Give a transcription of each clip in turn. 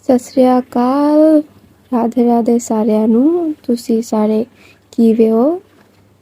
ਸਤਿ ਸ੍ਰੀ ਅਕਾਲ, ਰਾਧੇ ਰਾਧੇ ਸਾਰਿਆਂ ਨੂੰ। ਤੁਸੀਂ ਸਾਰੇ ਕਿਵੇਂ ਹੋ?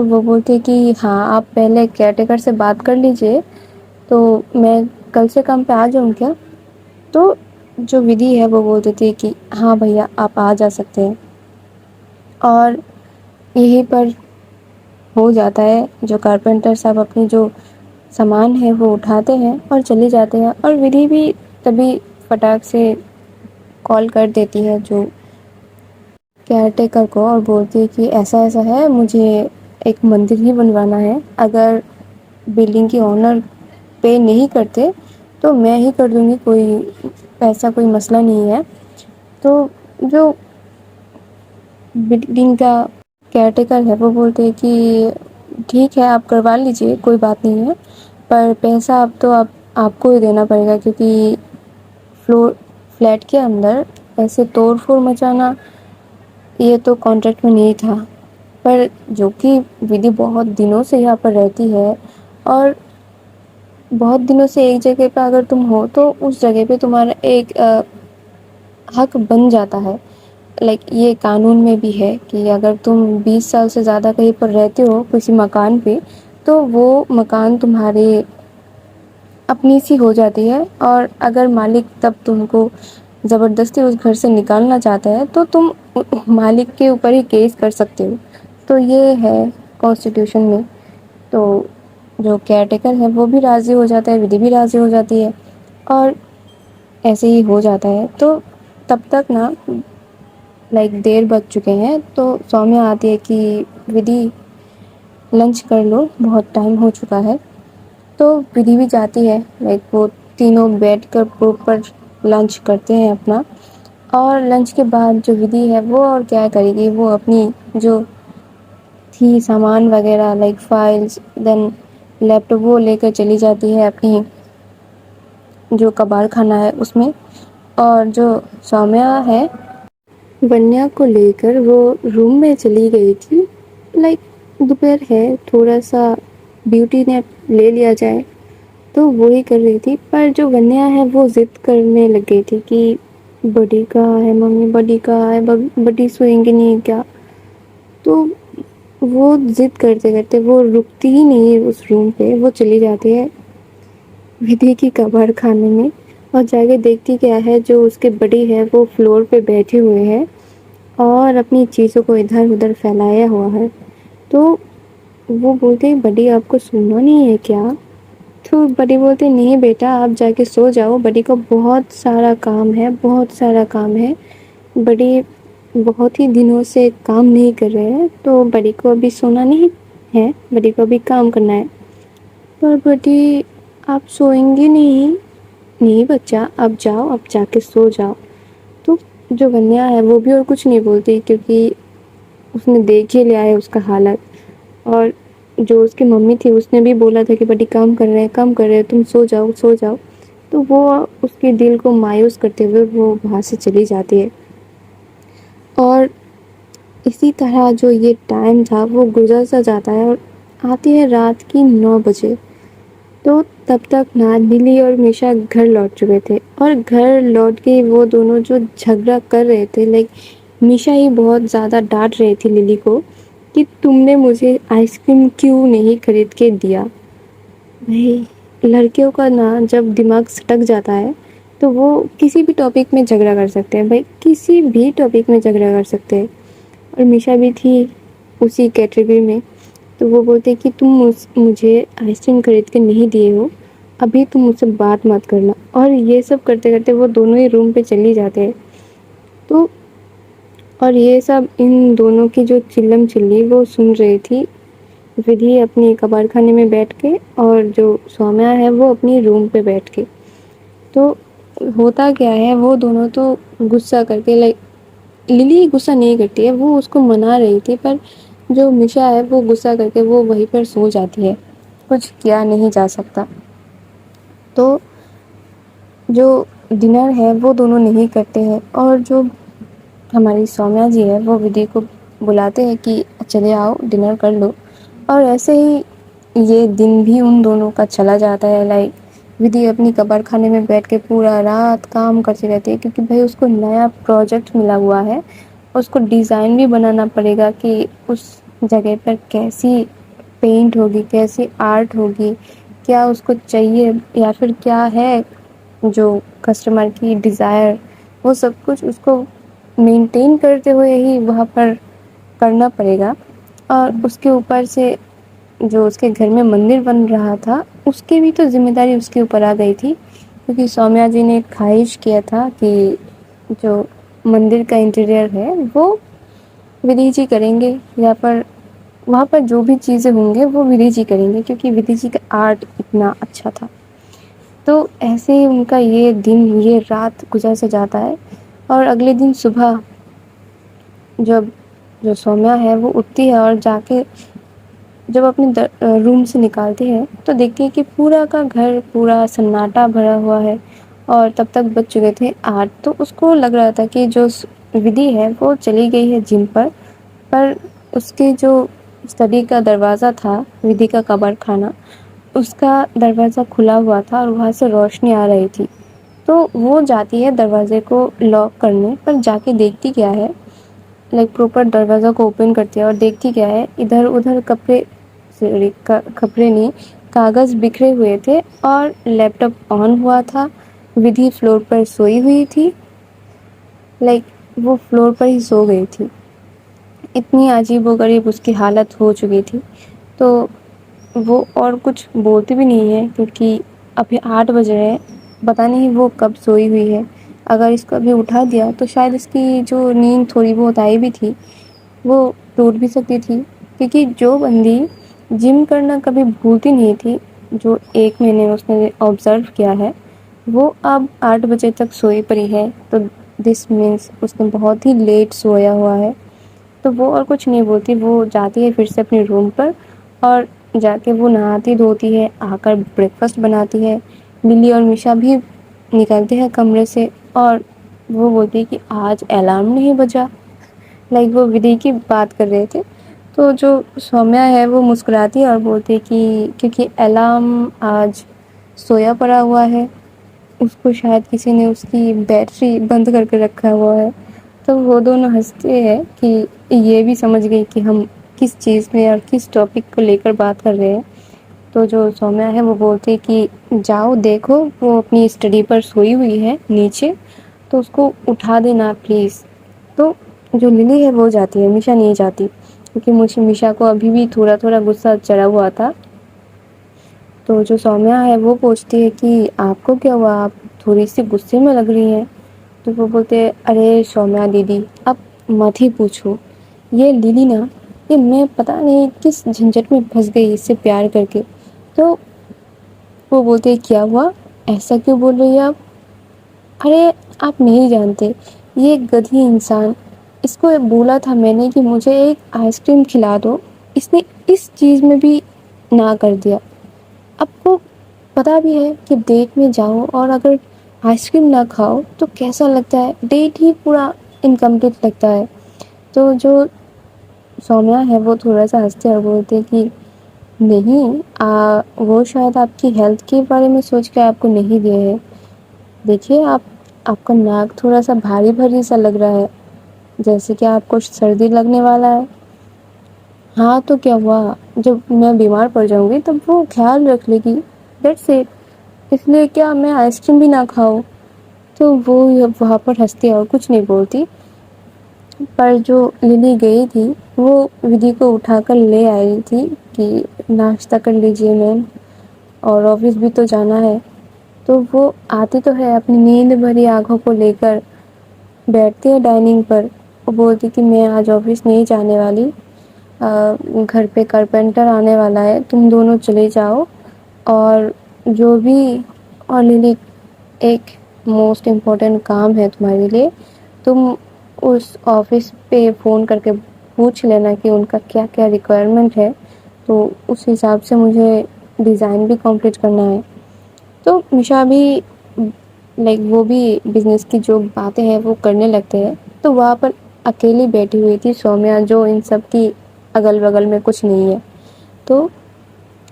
تو وہ بولتے کہ ہاں آپ پہلے کیئر ٹیکر سے بات کر لیجئے تو میں کل سے کام پہ آ جاؤں کیا. تو جو ودھی ہے وہ بولتی تھی کہ ہاں بھیا آپ آ جا سکتے ہیں. اور یہیں پر ہو جاتا ہے. جو کارپینٹر صاحب اپنی جو سامان ہے وہ اٹھاتے ہیں اور چلے جاتے ہیں. اور ودھی بھی تبھی فٹاک سے کال کر دیتی ہے جو کیئر ٹیکر کو اور بولتی ہے کہ ایسا ایسا ہے, مجھے ایک مندر ہی بنوانا ہے. اگر بلڈنگ کے آنر پے نہیں کرتے تو میں ہی کر دوں گی, ایسا کوئی مسئلہ نہیں ہے. تو جو بلڈنگ کا کیئر ٹیکر ہے وہ بولتے کہ ٹھیک ہے آپ کروا لیجئے, کوئی بات نہیں ہے, پر پیسہ اب تو آپ کو ہی دینا پڑے گا کیونکہ فلیٹ کے اندر ایسے توڑ پھوڑ مچانا یہ تو کانٹریکٹ میں نہیں تھا. پر جو کہ ودھی بہت دنوں سے یہاں پر رہتی ہے اور بہت دنوں سے ایک جگہ پہ اگر تم ہو تو اس جگہ پہ تمہارا ایک حق بن جاتا ہے. لائک یہ قانون میں بھی ہے کہ اگر تم 20 سال سے زیادہ کہیں پر رہتے ہو کسی مکان پہ تو وہ مکان تمہارے اپنی سی ہو جاتی ہے. اور اگر مالک تب تم کو زبردستی اس گھر سے نکالنا چاہتا ہے تو تم مالک کے اوپر ہی کیس کر سکتے ہو. تو یہ ہے کانسٹیٹیوشن میں. تو جو کیئر ٹیکر ہے وہ بھی راضی ہو جاتا ہے, ودھی بھی راضی ہو جاتی ہے اور ایسے ہی ہو جاتا ہے. تو تب تک نا لائک دیر بج چکے ہیں تو سومیہ آتی ہے کہ ودھی لنچ کر لو, بہت ٹائم ہو چکا ہے. تو ودھی بھی جاتی ہے, لائک وہ تینوں بیٹھ کر پراپر لنچ کرتے ہیں اپنا. اور لنچ کے بعد جو ودھی ہے وہ اور کیا کرے گی, وہ اپنی جو تھی سامان وغیرہ لائک فائلس دین لیپ ٹاپ وہ لے کر چلی جاتی ہے اپنی جو کباڑ خانہ ہے اس میں. اور جو سومیہ ہے ونیا کو لے کر وہ روم میں چلی گئی تھی. لائک دوپہر ہے, تھوڑا سا بیوٹی نے لے لیا جائے تو وہی کر رہی تھی. پر جو ونیا ہے وہ ضد کرنے لگ گئی تھی کہ بڈی کہاں ہے ممی, بڈی کہاں ہے, بڈی سوئیں گی نہیں کیا. تو وہ ضد کرتے کرتے وہ رکتی ہی نہیں ہے اس روم پہ, وہ چلی جاتی ہے ودھی کی کباڑ خانے میں اور جا کے دیکھتی کیا ہے, جو اس کے بڈی ہے وہ فلور پہ بیٹھے ہوئے ہیں اور اپنی چیزوں کو ادھر ادھر پھیلایا ہوا ہے. تو وہ بولتے بڈی آپ کو سننا نہیں ہے کیا. تو بڈی بولتے نہیں بیٹا آپ جا کے سو جاؤ, بڈی کو بہت سارا کام ہے, بہت سارا کام ہے. بڈی بہت ہی دنوں سے کام نہیں کر رہے ہیں تو بڈی کو ابھی سونا نہیں ہے, بڈی کو ابھی کام کرنا ہے. پر بڈی آپ سوئیں گی نہیں, نہیں بچہ اب جاؤ, اب جا کے سو جاؤ. تو جو ونیا ہے وہ بھی اور کچھ نہیں بولتی کیونکہ اس نے دیکھ ہی لیا ہے اس کا حالت. اور جو اس کی ممی تھی اس نے بھی بولا تھا کہ بڈی کام کر رہے ہیں, کام کر رہے ہیں, تم سو جاؤ سو جاؤ. تو وہ اس کے دل کو مایوس کرتے ہوئے وہ وہاں سے چلی جاتی ہے. اور اسی طرح جو یہ ٹائم تھا وہ گزر سا جاتا ہے اور آتی ہے رات کی 9 بجے. تو تب تک نا للی اور میشا گھر لوٹ چکے تھے اور گھر لوٹ کے وہ دونوں جو جھگڑا کر رہے تھے, لائک میشا ہی بہت زیادہ ڈانٹ رہی تھی للی کو کہ تم نے مجھے آئس کریم کیوں نہیں خرید کے دیا. بھائی لڑکیوں کا نا جب دماغ سٹک جاتا ہے تو وہ کسی بھی ٹاپک میں جھگڑا کر سکتے ہیں, بھائی کسی بھی ٹاپک میں جھگڑا کر سکتے ہیں. اور میشا بھی تھی اسی کیٹیگری میں. تو وہ بولتے کہ تم مجھے آئس کریم خرید کے نہیں دیے ہو, ابھی تم مجھ سے بات مت کرنا. اور یہ سب کرتے کرتے وہ دونوں ہی روم پہ چلی جاتے ہیں. تو اور یہ سب ان دونوں کی جو چلم چلی وہ سن رہی تھی ودھی اپنی کباڑ خانے میں بیٹھ کے, اور جو سومیہ ہے وہ اپنی روم پہ بیٹھ کے. تو ہوتا کیا ہے, وہ دونوں تو غصہ کر کے لائک للی غصہ نہیں کرتی ہے, وہ اس کو منا رہی تھی, پر جو میشا ہے وہ غصہ کر کے وہ وہیں پر سو جاتی ہے, کچھ کیا نہیں جا سکتا. تو جو ڈنر ہے وہ دونوں نہیں کرتے ہیں اور جو ہماری سومیہ جی ہے وہ ودھی کو بلاتے ہیں کہ چلے آؤ ڈنر کر لو. اور ایسے ہی یہ دن بھی ان دونوں کا چلا جاتا ہے. لائک ودھی اپنی کباڑ خانے میں بیٹھ کے پورا رات کام کرتی رہتی ہے کیونکہ بھائی اس کو نیا پروجیکٹ ملا ہوا ہے, اس کو ڈیزائن بھی بنانا پڑے گا کہ اس جگہ پر کیسی پینٹ ہوگی، کیسی آرٹ ہوگی، کیا اس کو چاہیے یا پھر کیا ہے جو کسٹمر کی ڈیزائر، وہ سب کچھ اس کو مینٹین کرتے ہوئے ہی وہاں پر کرنا پڑے گا۔ اور اس کے اوپر سے جو اس کے گھر میں مندر بن رہا تھا اس کی بھی تو ذمہ داری اس کے اوپر آ گئی تھی، کیونکہ سومیا جی نے خواہش کیا تھا کہ جو مندر کا انٹیریئر ہے وہ ودھی جی کریں گے، یا پر وہاں پر جو بھی چیزیں ہوں گے وہ ودھی جی کریں گے، کیونکہ ودھی جی کا آرٹ اتنا اچھا تھا۔ تو ایسے ہی ان کا یہ دن یہ رات گزر سے جاتا ہے، اور اگلے دن صبح جب جو سومیا ہے وہ اٹھتی ہے اور جا کے جب اپنے روم سے نکالتی ہے تو دیکھتی ہے کہ پورا کا گھر پورا سناٹا بھرا ہوا ہے، اور تب تک بج چکے تھے 8۔ تو اس کو لگ رہا تھا کہ جو ودھی ہے وہ چلی گئی ہے جم پر اس کے جو اسٹڈی کا دروازہ تھا، ودھی کا کبر خانہ، اس کا دروازہ کھلا ہوا تھا اور وہاں سے روشنی آ رہی تھی۔ تو وہ جاتی ہے دروازے کو لاک کرنے، پر جا کے دیکھتی کیا ہے، پراپر دروازہ کو اوپن کرتی ہے اور دیکھتی کیا ہے، ادھر ادھر کپڑے نہیں، کاغذ بکھرے ہوئے تھے اور لیپ ٹاپ آن ہوا تھا۔ ودھی فلور پر سوئی ہوئی تھی، وہ فلور پر ہی سو گئی تھی، اتنی عجیب و غریب اس کی حالت ہو چکی تھی۔ تو وہ اور کچھ بولتی بھی نہیں ہے، کیونکہ ابھی 8 بج رہے ہیں، پتہ نہیں وہ کب سوئی ہوئی ہے۔ اگر اس کو ابھی اٹھا دیا تو شاید اس کی جو نیند تھوڑی بہت آئی بھی تھی وہ ٹوٹ بھی سکتی تھی، کیونکہ جو بندی جم کرنا کبھی بھولتی نہیں تھی، جو 1 مہینے اس نے آبزرو کیا ہے، وہ اب 8 بجے تک سوئی پڑی ہے، تو دس مینس اس نے بہت ہی لیٹ سویا ہوا ہے۔ تو وہ اور کچھ نہیں بولتی، وہ جاتی ہے پھر سے اپنے روم پر، اور جا کے وہ نہاتی دھوتی ہے، آ کر بریک فاسٹ بناتی ہے۔ للی اور میشا بھی نکلتے ہیں کمرے سے، اور وہ بولتی ہے کہ آج الارم نہیں بجا، وہ ودھی کی بات کر رہے تھے۔ تو جو سومیا ہے وہ مسکراتی ہے اور بولتی ہے کہ کیونکہ الارم آج سویا پڑا ہوا ہے، اس کو شاید کسی نے اس کی بیٹری بند کر کے رکھا ہوا ہے۔ تو وہ دونوں ہنستے ہیں کہ یہ بھی سمجھ گئی کہ ہم کس چیز میں اور کس ٹاپک کو لے کر بات کر رہے ہیں۔ تو جو سومیا ہے وہ بولتی ہے کہ جاؤ دیکھو وہ اپنی اسٹڈی پر سوئی ہوئی ہے نیچے، تو اس کو اٹھا دینا پلیز۔ تو جو للی ہے وہ جاتی ہے، میشا نہیں جاتی، کیونکہ مجھے میشا کو ابھی بھی تھوڑا تھوڑا غصہ چڑھا ہوا تھا۔ تو جو سومیا ہے وہ پوچھتی ہے کہ آپ کو کیا ہوا، آپ تھوڑی سی غصے میں لگ رہی ہیں۔ تو وہ بولتے ارے سومیا دیدی اب مت ہی پوچھو، یہ للی نا، یہ میں پتہ نہیں کس جھنجٹ میں پھنس گئی اس سے پیار کر کے۔ تو وہ بولتے کیا ہوا، ایسا کیوں بول رہی ہے آپ؟ ارے آپ نہیں جانتے، یہ گدھی انسان، اس کو بولا تھا میں نے کہ مجھے ایک آئس کریم کھلا دو، اس نے اس چیز میں بھی نہ کر دیا۔ آپ کو پتہ بھی ہے کہ ڈیٹ میں جاؤ اور اگر آئس کریم نہ کھاؤ تو کیسا لگتا ہے، ڈیٹ ہی پورا انکمپلیٹ لگتا ہے۔ تو جو سومیا ہے وہ تھوڑا سا ہنستے اور بولتے کہ نہیں، وہ شاید آپ کی ہیلتھ کے بارے میں سوچ کے آپ کو نہیں دے ہے۔ دیکھیے آپ کا ناک تھوڑا سا بھاری بھاری سا لگ رہا ہے، جیسے کہ آپ کو سردی لگنے والا ہے۔ ہاں تو کیا ہوا، جب میں بیمار پڑ جاؤں گی تب وہ خیال رکھ لے گی، دیٹس اٹ، اس لیے کیا میں آئس کریم بھی نہ کھاؤں؟ تو وہ وہاں پر ہنستی ہے اور کچھ نہیں بولتی۔ پر جو للی گئی تھی وہ ودھی کو اٹھا کر لے آئی تھی کہ ناشتہ کر لیجیے میم، اور آفس بھی تو جانا ہے۔ تو وہ آتی تو ہے اپنی نیند بھری آنکھوں کو لے کر، بیٹھتی ہے ڈائننگ پر، وہ بولتی کہ میں آج آفس نہیں جانے والی، گھر پہ کارپینٹر آنے والا ہے، تم دونوں چلے جاؤ، اور جو بھی، اور للی ایک موسٹ امپورٹنٹ کام ہے تمہارے لیے، تم اس آفس پہ فون کر کے پوچھ لینا کہ ان کا کیا کیا ریکوائرمنٹ ہے، تو اس حساب سے مجھے ڈیزائن بھی کمپلیٹ کرنا ہے۔ تو میشا بھی وہ بھی بزنس کی جو باتیں ہیں وہ کرنے لگتے ہیں۔ تو وہاں پر اکیلی بیٹھی ہوئی تھی سومیا، جو ان سب کی اگل بغل میں کچھ نہیں ہے۔ تو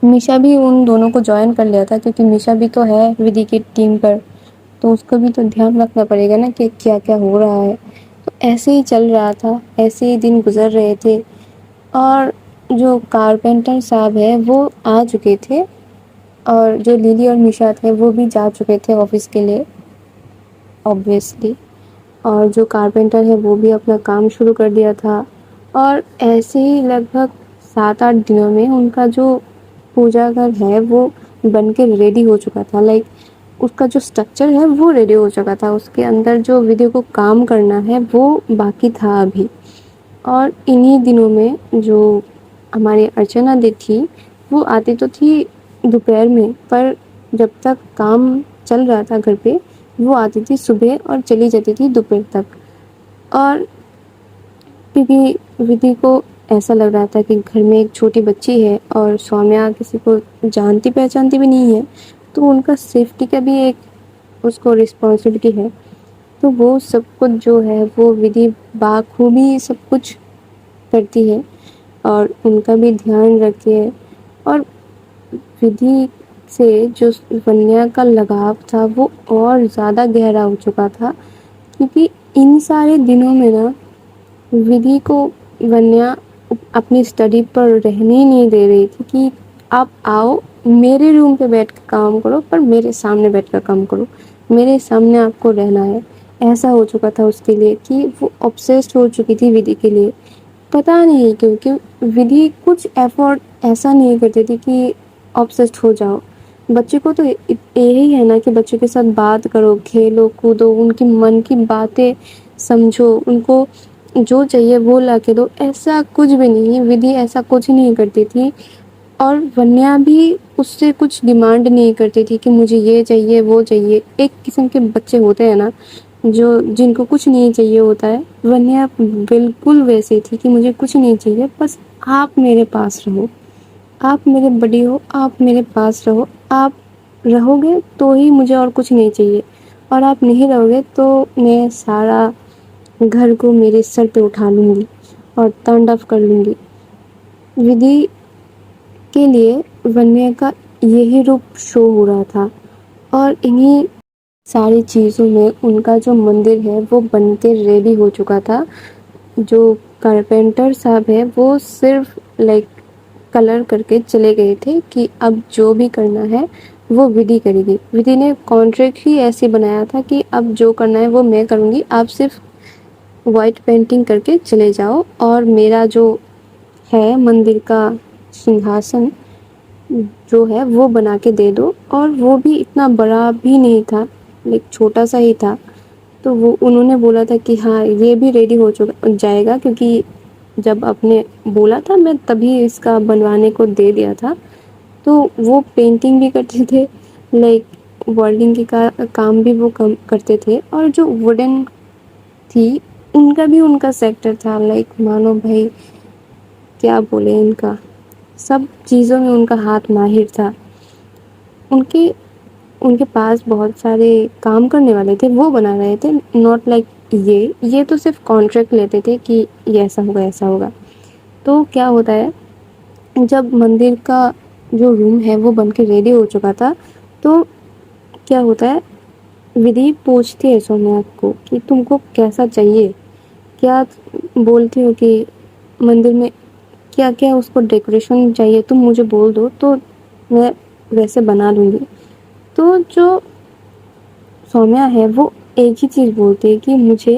میشا بھی ان دونوں کو جوائن کر لیا تھا، کیونکہ میشا بھی تو ہے ودھی کی ٹیم پر، تو اس کو بھی تو دھیان رکھنا پڑے گا نا کہ کیا کیا ہو رہا ہے۔ تو ایسے ہی چل رہا تھا، ایسے ہی دن گزر رہے تھے۔ اور جو کارپینٹر صاحب ہیں وہ آ چکے تھے، اور جو لیلی اور میشا تھے وہ بھی جا چکے تھے آفس کے لیے obviously، اور جو کارپینٹر ہے وہ بھی اپنا کام شروع کر دیا تھا، اور ایسے ہی لگ بھگ 7-8 دنوں میں ان کا جو پوجا گھر ہے وہ بن کے ریڈی ہو چکا تھا، اس کا جو اسٹرکچر ہے وہ ریڈی ہو چکا تھا، اس کے اندر جو ویڈیو کو کام کرنا ہے وہ باقی تھا ابھی۔ اور انہی دنوں میں جو ہماری ارچنا دی تھی وہ آتی تو تھی دوپہر میں، پر جب تک کام چل رہا تھا گھر پہ وہ آتی تھی صبح اور چلی جاتی تھی دوپہر تک۔ اور کیونکہ ودھی کو ایسا لگ رہا تھا کہ گھر میں ایک چھوٹی بچی ہے اور سومیہ کسی کو جانتی پہچانتی بھی نہیں ہے، تو ان کا سیفٹی کا بھی ایک اس کو رسپانسبلٹی ہے، تو وہ سب کچھ جو ہے وہ ودھی بخوبی سب کچھ کرتی ہے اور ان کا بھی دھیان رکھتی ہے۔ اور ودھی سے جو ونیا کا لگاؤ تھا وہ اور زیادہ گہرا ہو چکا تھا، کیونکہ ان سارے دنوں میں نا ودھی کو ونیا اپنی اسٹڈی پر رہنے ہی نہیں دے رہی تھی کہ آپ آؤ میرے روم پہ بیٹھ کے کام کرو، پر میرے سامنے بیٹھ کر کام کرو، میرے سامنے آپ کو رہنا ہے۔ ایسا ہو چکا تھا اس کے لیے کہ وہ obsessed ہو چکی تھی ودھی کے لیے، پتہ نہیں کیونکہ ودھی کچھ ایفورٹ ایسا نہیں کرتی تھی کہ obsessed ہو جاؤ۔ بچے کو تو یہی ہے نا کہ بچوں کے ساتھ بات کرو، کھیلو کودو، ان کی من کی باتیں سمجھو، ان کو جو چاہیے وہ لا کے دو، ایسا کچھ بھی نہیں، ودھی ایسا کچھ نہیں کرتی تھی۔ اور ونیا بھی اس سے کچھ ڈیمانڈ نہیں کرتی تھی کہ مجھے یہ چاہیے وہ چاہیے۔ ایک قسم کے بچے ہوتے ہیں نا جن کو کچھ نہیں چاہیے ہوتا ہے، ونیا بالکل ویسے تھی کہ مجھے کچھ نہیں چاہیے، بس آپ میرے پاس رہو، آپ میرے بڑی ہو، آپ میرے پاس رہو، آپ رہو گے تو ہی مجھے اور کچھ نہیں چاہیے، اور آپ نہیں رہو گے تو میں سارا گھر کو میرے سر پہ اٹھا لوں گی اور تانڈو کر لوں گی۔ ودھی کے لیے ونیا کا یہی روپ شو ہو رہا تھا، اور انہی ساری چیزوں میں ان کا جو مندر ہے وہ بن کے ریڈی ہو چکا تھا۔ جو کارپینٹر صاحب ہے وہ صرف کلر کر کے چلے گئے تھے کہ اب جو بھی کرنا ہے وہ ودھی کرے گی۔ ودھی نے کانٹریکٹ ہی ایسے بنایا تھا کہ اب جو کرنا ہے وہ میں کروں گی، آپ صرف وائٹ پینٹنگ کر کے چلے جاؤ، اور میرا جو ہے مندر کا سنگھاسن جو ہے وہ بنا کے دے دو۔ اور وہ بھی اتنا بڑا بھی نہیں تھا، چھوٹا سا ہی تھا، تو وہ انہوں نے بولا تھا کہ ہاں یہ بھی ریڈی ہو جائے گا، کیونکہ جب آپ نے بولا تھا میں تبھی اس کا بنوانے کو دے دیا تھا۔ تو وہ پینٹنگ بھی کرتے تھے، ورلڈنگ کے کام بھی وہ کرتے تھے، اور جو ووڈن تھی ان کا بھی ان کا سیکٹر تھا، مانو بھائی کیا بولے، ان کا سب چیزوں میں ان کا ہاتھ ماہر تھا۔ ان کے پاس بہت سارے کام کرنے والے تھے، وہ بنا رہے تھے، ناٹ یہ تو صرف کانٹریکٹ لیتے تھے کہ یہ ایسا ہوگا ایسا ہوگا۔ تو کیا ہوتا ہے، جب مندر کا جو روم ہے وہ بن کے ریڈی ہو چکا تھا، تو کیا ہوتا ہے، ودھی پوچھتی ہے سومیا کو کہ تم کو کیسا چاہیے، کیا بولتی ہو کہ مندر میں کیا کیا اس کو ڈیکوریشن چاہیے، تم مجھے بول دو تو میں ویسے بنا لوں گی۔ تو جو سومیا ہے وہ ایک ہی چیز بولتی ہے کہ مجھے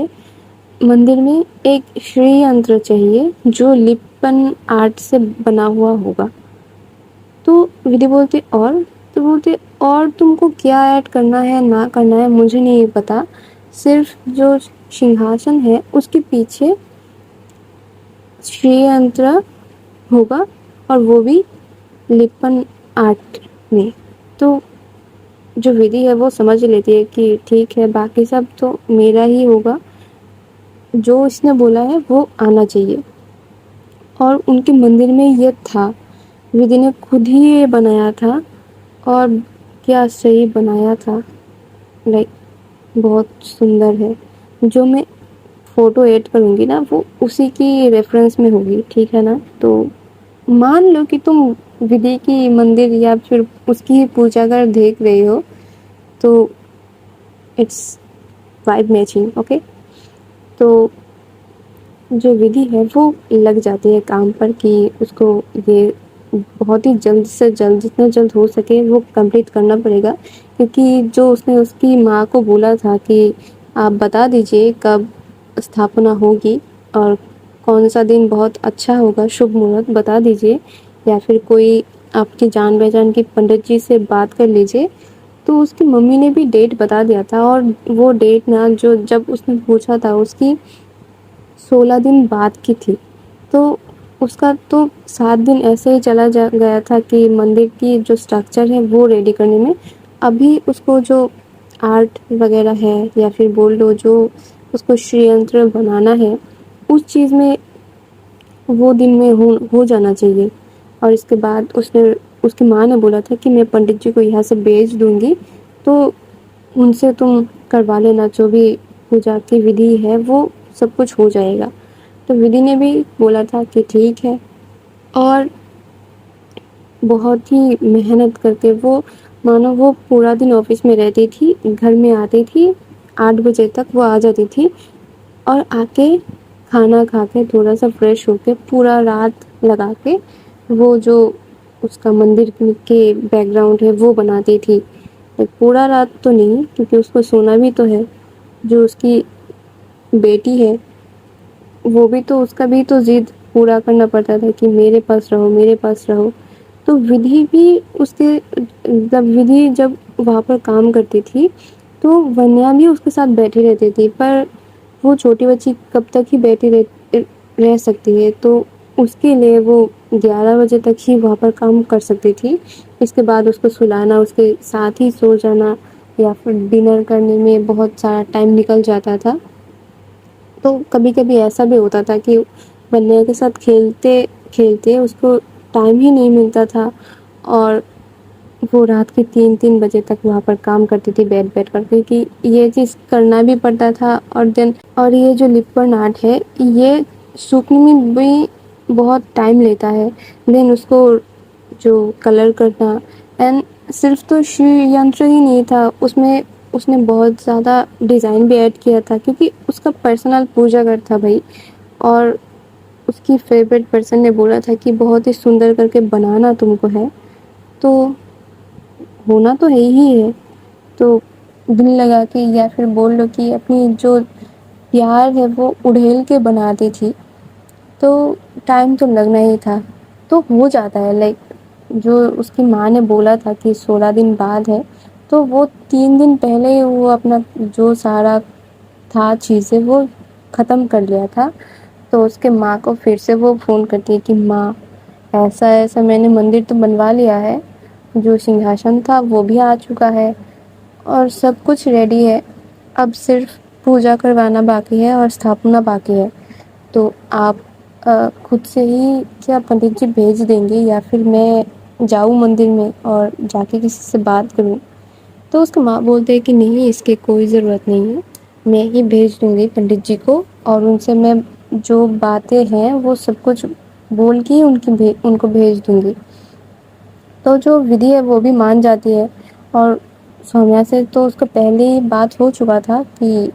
مندر میں ایک شری ینتر چاہیے جو لپن آرٹ سے بنا ہوا ہوگا۔ تو ودھی بولتی اور تم کو کیا ایڈ کرنا ہے نہ کرنا ہے مجھے نہیں پتا، صرف جو سنگھاسن ہے اس کے پیچھے شری ینتر ہوگا، اور وہ بھی لپن آرٹ میں۔ تو جو ودھی ہے وہ سمجھ لیتی ہے کہ ٹھیک ہے، باقی سب تو میرا ہی ہوگا، جو اس نے بولا ہے وہ آنا چاہیے۔ اور ان کے مندر میں یہ تھا، ودھی نے خود ہی یہ بنایا تھا، اور کیا صحیح بنایا تھا، بہت سندر ہے۔ جو میں فوٹو ایڈ کروں گی نا وہ اسی کی ریفرنس میں ہوگی، ٹھیک ہے نا؟ تو مان لو کہ تم ودھی کی مندر یا پھر اس کی پوجا گھر دیکھ رہی ہو، تو اٹس وائب میچنگ، اوکے؟ تو جو ودھی ہے وہ لگ جاتی ہے کام پر کہ اس کو یہ بہت ہی جلد سے جلد جتنا جلد ہو سکے وہ کمپلیٹ کرنا پڑے گا، کیونکہ جو اس نے اس کی ماں کو بولا تھا کہ آپ بتا دیجئے کب استھاپنا ہوگی اور کون سا دن بہت اچھا ہوگا، شبھ مہورت بتا دیجئے، یا پھر کوئی آپ کی جان پہچان کی پنڈت جی سے بات کر لیجئے۔ تو اس کی ممی نے بھی ڈیٹ بتا دیا تھا، اور وہ ڈیٹ نا جو جب اس نے پوچھا تھا اس کی 16 دن بعد کی تھی۔ تو اس کا تو 7 دن ایسے ہی چلا گیا تھا کہ مندر کی جو اسٹرکچر ہے وہ ریڈی کرنے میں۔ ابھی اس کو جو آرٹ وغیرہ ہے یا پھر بول لو جو اس کو شری ینتر بنانا ہے، اس چیز میں وہ دن میں ہو جانا چاہیے۔ اور اس کے بعد اس کی ماں نے بولا تھا کہ میں پنڈت جی کو یہاں سے بھیج دوں گی، تو ان سے تم کروا لینا، جو بھی پوجا کی ودھی ہے وہ سب کچھ ہو جائے گا۔ تو ودھی نے بھی بولا تھا کہ ٹھیک ہے، اور بہت ہی محنت کر کے وہ پورا دن آفس میں رہتی تھی، گھر میں آتی تھی 8 بجے تک وہ آ جاتی تھی، اور آ کے کھانا کھا کے تھوڑا سا فریش ہو کے پورا رات لگا کے وہ جو اس کا مندر کے بیک گراؤنڈ ہے وہ بناتی تھی۔ پورا رات تو نہیں، کیونکہ اس کو سونا بھی تو ہے۔ جو اس کی بیٹی ہے وہ بھی تو، اس کا بھی تو ضد پورا کرنا پڑتا تھا کہ میرے پاس رہو میرے پاس رہو۔ تو ودھی بھی جب وہاں پر کام کرتی تھی تو ونیا بھی اس کے ساتھ بیٹھی رہتی تھی، پر وہ چھوٹی بچی کب تک ہی بیٹھی رہ سکتی ہے، تو اس کے لیے وہ 11 بجے تک ہی وہاں پر کام کر سکتی تھی۔ اس کے بعد اس کو سلانا، اس کے ساتھ ہی سو جانا، یا پھر ڈنر کرنے میں بہت سارا ٹائم نکل جاتا تھا۔ تو کبھی کبھی ایسا بھی ہوتا تھا کہ ونیا کے ساتھ کھیلتے کھیلتے اس کو ٹائم ہی نہیں ملتا تھا، اور وہ رات کے 3 بجے تک وہاں پر کام کرتی تھی بیٹھ کر، کیونکہ یہ چیز کرنا بھی پڑتا تھا۔ اور یہ جو لپن آرٹ ہے یہ سوکھنے میں بھی بہت ٹائم لیتا ہے۔ دین اس کو جو کلر کرنا، اینڈ صرف تو شری ینتر ہی نہیں تھا، اس نے بہت زیادہ ڈیزائن بھی ایڈ کیا تھا، کیونکہ اس کا پرسنل پوجا گھر تھا بھائی، اور اس کی فیوریٹ پرسن نے بولا تھا کہ بہت ہی سندر کر کے بنانا تم کو ہے، تو ہونا تو ہے ہی ہے۔ تو دل لگا کے یا پھر بول لو کہ اپنی جو پیار ہے وہ اڑھیل کے بناتی تھی، تو ٹائم تو لگنا ہی تھا، تو ہو جاتا ہے۔ لائک جو اس کی ماں نے بولا تھا کہ 16 دن بعد ہے، تو وہ 3 دن پہلے ہی وہ اپنا جو سارا تھا چیزیں وہ ختم کر لیا تھا۔ تو اس کے ماں کو پھر سے وہ فون کرتی ہے کہ ماں ایسا میں نے مندر تو بنوا لیا ہے، جو سنگھاسن تھا وہ بھی آ چکا ہے، اور سب کچھ ریڈی ہے، اب صرف پوجا کروانا باقی ہے اور استھاپنا باقی ہے۔ تو آپ خود سے ہی کیا پنڈت جی بھیج دیں گے، یا پھر میں جاؤں مندر میں اور جا کے کسی سے بات کروں؟ تو اس کی ماں بولتے ہیں کہ نہیں، اس کی کوئی ضرورت نہیں ہے، میں ہی بھیج دوں گی پنڈت جی کو، اور ان سے میں جو باتیں ہیں وہ سب کچھ بول کے ان کو بھیج دوں گی۔ تو جو ودھی ہے وہ بھی مان جاتی ہے، اور سومیا سے تو اس کو پہلے ہی بات ہو چکا تھا کہ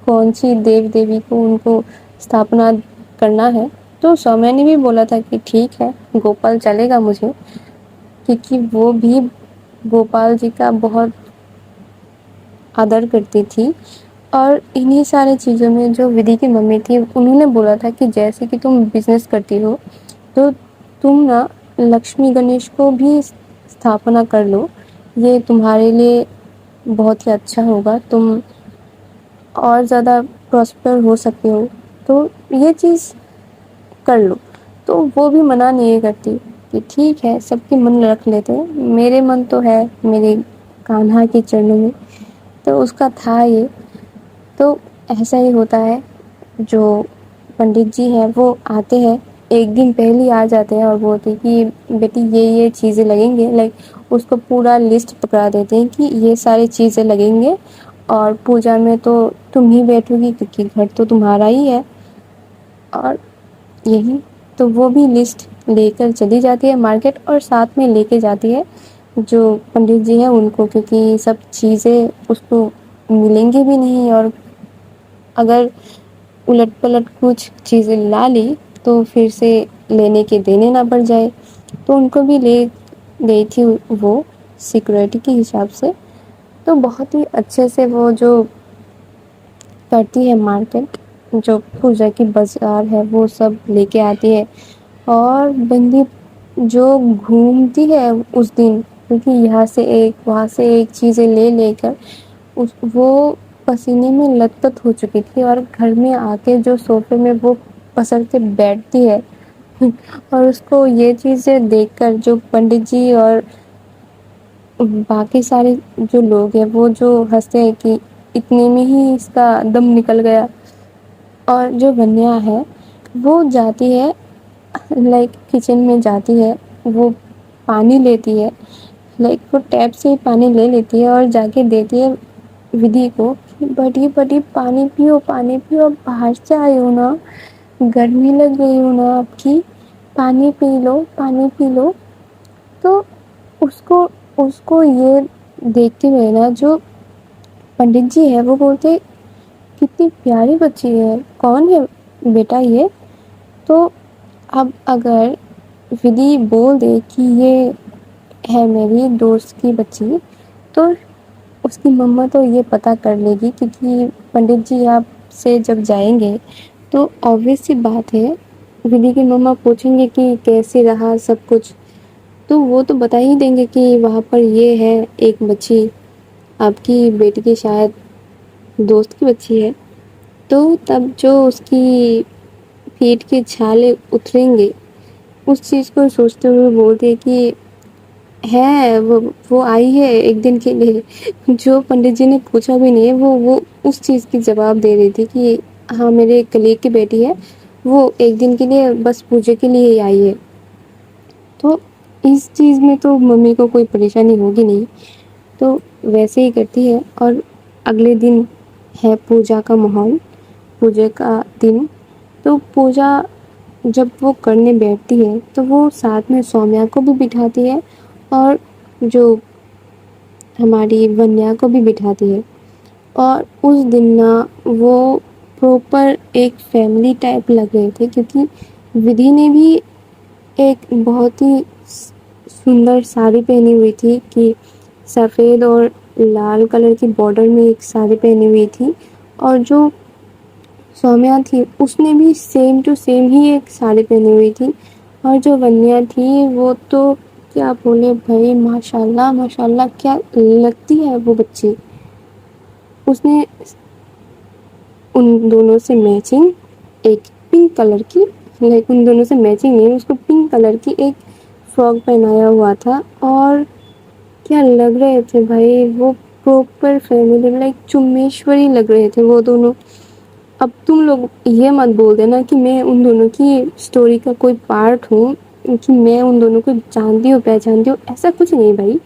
کون سی دیو دیوی کو ان کو استھاپنا کرنا ہے۔ تو سومیا نے بھی بولا تھا کہ ٹھیک ہے، گوپال چلے گا مجھے، کیونکہ وہ بھی گوپال جی کا بہت آدر کرتی تھی۔ اور انہی سارے چیزوں میں جو ودھی کی ممی تھی انہوں نے بولا تھا کہ جیسے کہ تم بزنس کرتی ہو، تو تم نا لکشمی گنیش کو بھی استھاپنا کر لو، یہ تمہارے لیے بہت ہی اچھا ہوگا، تم اور زیادہ پراسپر ہو سکتے ہو، تو یہ چیز کر لو۔ تو وہ بھی منع نہیں کرتی کہ ٹھیک ہے، سب کی من رکھ لیتے ہیں، میرے من تو ہے میرے کانہا کے چرنوں میں، تو اس کا تھا یہ۔ تو ایسا ہی ہوتا ہے، جو پنڈت جی ہیں وہ آتے ہیں، ایک دن پہلے آ جاتے ہیں اور بولتے کہ بیٹی یہ چیزیں لگیں گے، لائک اس کو پورا لسٹ پکڑا دیتے ہیں کہ یہ ساری چیزیں لگیں گے، اور پوجا میں تو تم ہی بیٹھو گی کیونکہ گھر تو تمہارا ہی ہے، اور یہی تو وہ بھی لسٹ لے کر چلی جاتی ہے مارکیٹ، اور ساتھ میں لے کے جاتی ہے جو پنڈت جی ہیں ان کو، کیونکہ سب چیزیں اس کو ملیں گی بھی نہیں، اور اگر الٹ پلٹ کچھ چیزیں لا لی تو پھر سے لینے کے دینے نہ پڑ جائے، تو ان کو بھی لے گئی تھی وہ سیکورٹی کے حساب سے۔ تو بہت ہی اچھے سے وہ جو کرتی ہے مارکیٹ، جو پوجا کی بازار ہے وہ سب لے کے آتی ہے، اور بندی جو گھومتی ہے اس دن، کیونکہ یہاں سے ایک وہاں سے ایک چیزیں لے لے کر وہ پسینے میں لت پت ہو چکی تھی، اور گھر میں آ کے جو صوفے میں وہ پسر کے بیٹھتی ہے اور اس کو یہ چیزیں دیکھ کر جو پنڈت جی اور باقی سارے جو لوگ ہیں وہ جو ہنستے ہیں کہ اتنے میں ہی اس کا دم نکل گیا۔ اور جو بنیا ہے وہ جاتی ہے لائک کچن میں جاتی ہے، وہ پانی لیتی ہے، لائک وہ ٹیپ سے ہی پانی لے لیتی ہے اور جا کے دیتی ہے ودھی کو کہ بڑی بڑی پانی پیو پانی پیو، باہر سے آئی ہو نا، گرمی لگ گئی ہو نا آپ کی، پانی پی لو پانی پی لو۔ تو اس کو یہ دیکھتے ہوئے نا جو پنڈت جی ہے وہ بولتے کتنی پیاری بچی ہے، کون ہے بیٹا یہ؟ تو اب اگر ودھی بول دے کہ یہ ہے میری دوست کی بچی، تو اس کی مما تو یہ پتہ کر لے گی، کیونکہ پنڈت جی آپ سے جب جائیں گے تو obvious سی بات ہے ودھی کی مما پوچھیں گے کہ کیسے رہا سب کچھ، تو وہ تو بتا ہی دیں گے کہ وہاں پر یہ ہے ایک بچی، آپ کی بیٹی کی شاید دوست کی بچی ہے۔ تو تب جو اس کی پیٹ کے چھالے اتریں گے اس چیز کو سوچتے ہوئے بولتے کہ ہے وہ آئی ہے ایک دن کے لیے، جو پنڈت جی نے پوچھا بھی نہیں ہے وہ اس چیز کی جواب دے رہی تھی کہ ہاں میرے کلیگ کی بیٹی ہے، وہ ایک دن کے لیے بس پوجا کے لیے ہی آئی ہے۔ تو اس چیز میں تو ممی کو کوئی پریشانی ہوگی نہیں، تو ویسے ہی کرتی ہے۔ اور اگلے دن ہے پوجا کا ماحول، پوجا کا دن، تو پوجا جب وہ کرنے بیٹھتی ہے تو وہ ساتھ میں سومیا کو بھی بٹھاتی ہے اور جو ہماری ونیا کو بھی بٹھاتی ہے، اور اس دن نا وہ پراپر ایک فیملی ٹائپ لگ رہے تھے، کیونکہ ودھی نے بھی ایک بہت ہی سندر ساڑی پہنی ہوئی تھی کہ سفید اور لال کلر کی بارڈر میں ایک ساڑی پہنی ہوئی تھی، اور جو سومیا تھی اس نے بھی سیم ٹو سیم ہی ایک ساڑی پہنی ہوئی تھی، اور جو ونیا تھی وہ تو کیا بولے بھائی، ماشاء اللہ کیا لگتی ہے وہ بچی۔ اس نے ان دونوں سے میچنگ ایک پنک کلر کی، لیکن ان دونوں سے میچنگ نہیں، اس کو پنک کلر کی ایک فراک پہنایا ہوا تھا، اور کیا لگ رہے تھے بھائی وہ پراپر فیملی، لائک چمیشوری لگ رہے تھے وہ دونوں۔ اب تم لوگ یہ مت بول دینا کہ میں ان دونوں کی سٹوری کا کوئی پارٹ ہوں، کہ میں ان دونوں کو جانتی ہوں پہچانتی ہوں، ایسا کچھ نہیں بھائی۔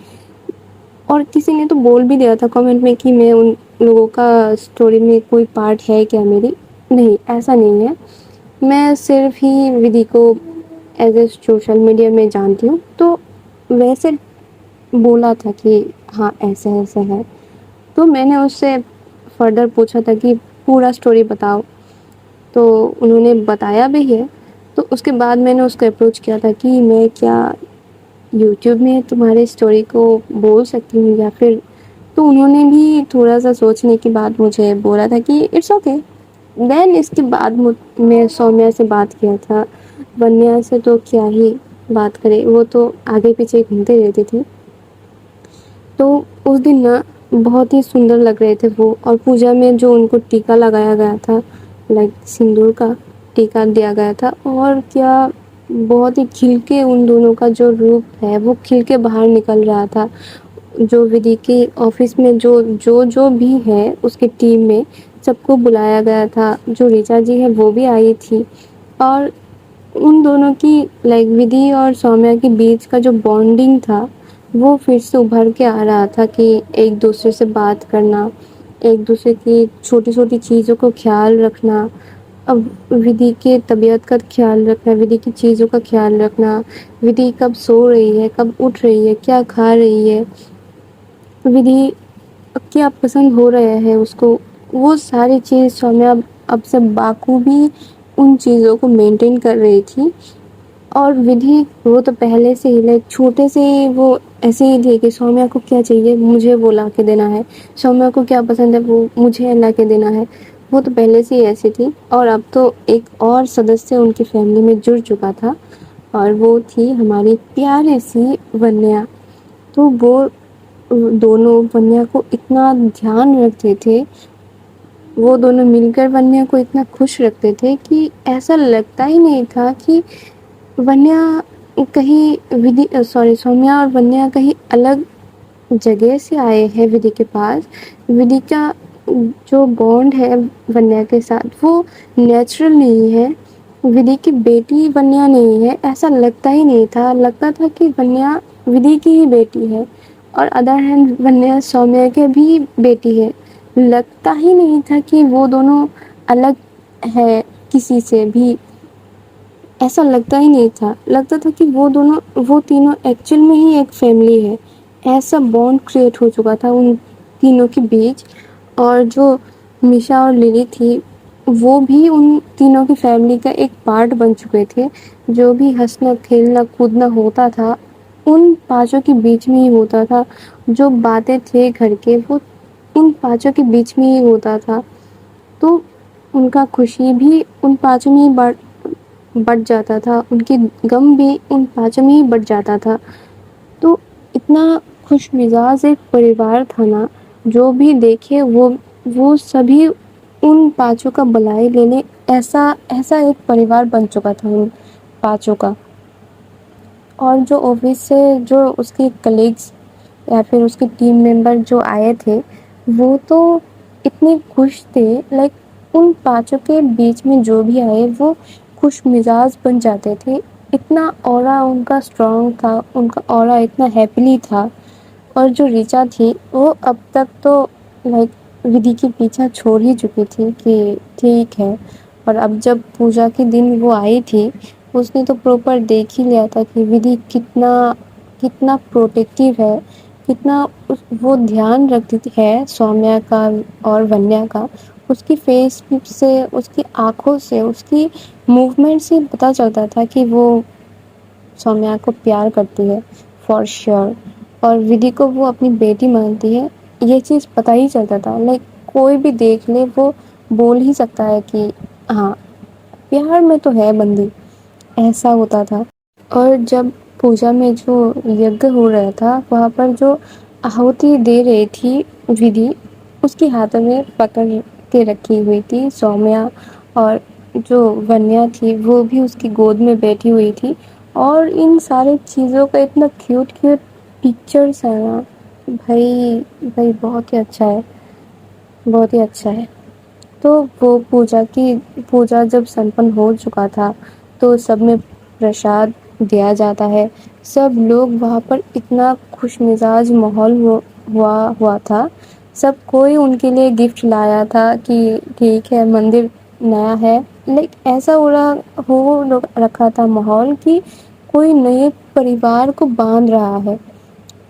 اور کسی نے تو بول بھی دیا تھا کمنٹ میں کہ میں ان لوگوں کا سٹوری میں کوئی پارٹ ہے کیا میری، نہیں ایسا نہیں ہے، میں صرف ہی ودھی کو ایز اے سوشل میڈیا میں جانتی ہوں، تو ویسے بولا تھا کہ ہاں ایسا ایسا ہے۔ تو میں نے اس سے فردر پوچھا تھا کہ پورا سٹوری بتاؤ، تو انہوں نے بتایا بھی ہے۔ تو اس کے بعد میں نے اس کو اپروچ کیا تھا کہ میں کیا یوٹیوب میں تمہاری سٹوری کو بول سکتی ہوں یا پھر، تو انہوں نے بھی تھوڑا سا سوچنے کے بعد مجھے بولا تھا کہ اٹس اوکے۔ دین اس کے بعد میں سومیا سے بات کیا تھا، ونیا سے تو کیا ہی بات کرے، وہ تو آگے پیچھے گھومتے رہتی تھی۔ تو اس دن نا بہت ہی سندر لگ رہے تھے وہ، اور پوجا میں جو ان کو ٹیکا لگایا گیا تھا، لائک سندور کا ٹیکا دیا گیا تھا، اور کیا بہت ہی کھل کے ان دونوں کا جو روپ ہے وہ کھل کے باہر نکل رہا تھا۔ جو ودھی کے آفس میں جو بھی ہے اس کی ٹیم میں سب کو بلایا گیا تھا، جو ریچا جی ہے وہ بھی آئی تھی، اور ان دونوں کی لائک ودھی اور سومیا کے بیچ کا جو بانڈنگ تھا وہ پھر سے ابھر کے آ رہا تھا، کہ ایک دوسرے سے بات کرنا، ایک دوسرے کی چھوٹی چھوٹی چیزوں کو خیال رکھنا، اب ودھی کے طبیعت کا خیال رکھنا، ودھی کی چیزوں کا خیال رکھنا، ودھی کب سو رہی ہے، کب اٹھ رہی ہے، کیا کھا رہی ہے، ودھی کیا پسند ہو رہا ہے اس کو، وہ ساری چیز سومیا اب سب بخوبی ان چیزوں کو مینٹین کر رہی تھی. اور ودھی وہ تو پہلے سے ہی لائک چھوٹے سے ہی وہ ایسے ہی تھے کہ سومیا کو کیا چاہیے مجھے وہ لا کے دینا ہے, سومیا کو کیا پسند ہے وہ مجھے لا کے دینا ہے. وہ تو پہلے سے ہی ایسی تھی. اور اب تو ایک اور سدسیہ ان کی فیملی میں جڑ چکا تھا اور وہ تھی ہماری پیاری سی ونیا. تو وہ دونوں ونیا کو اتنا دھیان رکھتے تھے, وہ دونوں مل کر ونیا کو اتنا خوش رکھتے تھے کہ ایسا لگتا ہی نہیں تھا کہ ونیا کہیں سومیا اور ونیا کہیں الگ جگہ سے آئے ہیں ودھی کے پاس. ودھی کا جو بانڈ ہے ونیا کے ساتھ وہ نیچرل نہیں ہے, ودھی کی بیٹی ونیا نہیں ہے, ایسا لگتا ہی نہیں تھا. لگتا تھا کہ ونیا ودھی کی ہی بیٹی ہے اور ادر ہینڈ ونیا سومیا کے بھی بیٹی ہے. لگتا ہی نہیں تھا کہ وہ دونوں الگ ہے کسی سے بھی, ایسا لگتا ہی نہیں تھا. لگتا تھا کہ وہ تینوں ایکچوئل میں ہی ایک فیملی ہے. ایسا بانڈ کریٹ ہو چکا تھا ان تینوں کے بیچ. اور جو میشا اور للی تھی وہ بھی ان تینوں کی فیملی کا ایک پارٹ بن چکے تھے. جو بھی ہنسنا کھیلنا کودنا ہوتا تھا ان پانچوں کے بیچ میں ہی ہوتا تھا. جو باتیں تھے گھر کے وہ ان پانچوں کے بیچ میں ہی ہوتا تھا. تو ان کا خوشی بھی ان پانچوں میں ہی بٹ جاتا تھا, ان کی غم بھی ان پانچوں میں ہی بٹ جاتا تھا. تو اتنا خوش مزاج ایک پریوار تھا نا, جو بھی دیکھے وہ سبھی ان پانچوں کا بھلائی لینے ایسا ایک پریوار بن چکا تھا ان پانچوں کا. اور جو آفس سے جو اس کے کلیگس یا پھر اس کے ٹیم ممبر جو آئے تھے وہ تو اتنے خوش تھے, لائک ان پانچوں کے بیچ میں جو بھی آئے وہ خوش مزاج بن جاتے تھے. اتنا اورا ان کا اسٹرانگ تھا, ان کا اورا اتنا ہیپیلی تھا. اور جو ریچا تھی وہ اب تک تو لائک ودھی کے پیچھا چھوڑ ہی چکی تھی کہ ٹھیک ہے. اور اب جب پوجا کے دن وہ آئی تھی اس نے تو پراپر دیکھ ہی لیا تھا کہ ودھی کتنا پروٹیکٹیو ہے, کتنا وہ دھیان رکھتی ہے سومیا کا اور ونیا کا. اس کی فیس سے, اس کی آنکھوں سے, اس کی موومنٹ سے پتہ چلتا تھا کہ وہ سومیا کو پیار کرتی ہے فار شیور, اور ودھی کو وہ اپنی بیٹی مانتی ہے. یہ چیز پتہ ہی چلتا تھا, لائک کوئی بھی دیکھ لے وہ بول ہی سکتا ہے کہ ہاں پیار میں تو ہے بندی, ایسا ہوتا تھا. اور جب پوجا میں جو یگھ ہو رہا تھا وہاں پر جو آہوتی دے رہی تھی ودھی, اس کے ہاتھوں میں پکڑ کے رکھی ہوئی تھی سومیا, اور جو ونیا تھی وہ بھی اس کی گود میں بیٹھی ہوئی تھی. اور ان ساری چیزوں کا اتنا کیوٹ پکچرس ہے نا بھائی بہت ہی اچھا ہے, بہت ہی اچھا ہے. تو وہ پوجا جب سمپن ہو چکا تھا تو سب میں پرساد دیا جاتا ہے. سب لوگ وہاں پر اتنا خوش مزاج ماحول ہوا تھا. سب کوئی ان کے لیے گفٹ لایا تھا کہ ٹھیک ہے مندر نیا ہے, لائک ایسا ہو رکھا تھا ماحول کہ کوئی نئے پریوار کو باندھ رہا ہے,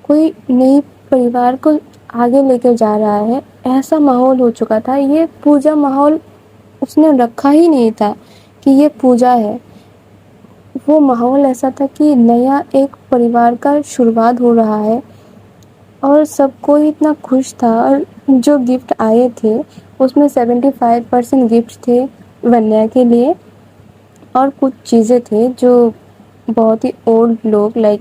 کوئی نئی پریوار کو آگے لے کے جا رہا ہے. ایسا ماحول ہو چکا تھا. یہ پوجا ماحول اس نے رکھا ہی نہیں تھا کہ یہ پوجا ہے. وہ ماحول ایسا تھا کہ نیا ایک پریوار کا شروعات ہو رہا ہے اور سب کوئی اتنا خوش تھا. اور جو گفٹ آئے تھے اس میں 75% گفٹ تھے ونیا کے لیے, اور کچھ چیزیں تھے جو بہت ہی اولڈ لوگ, لائک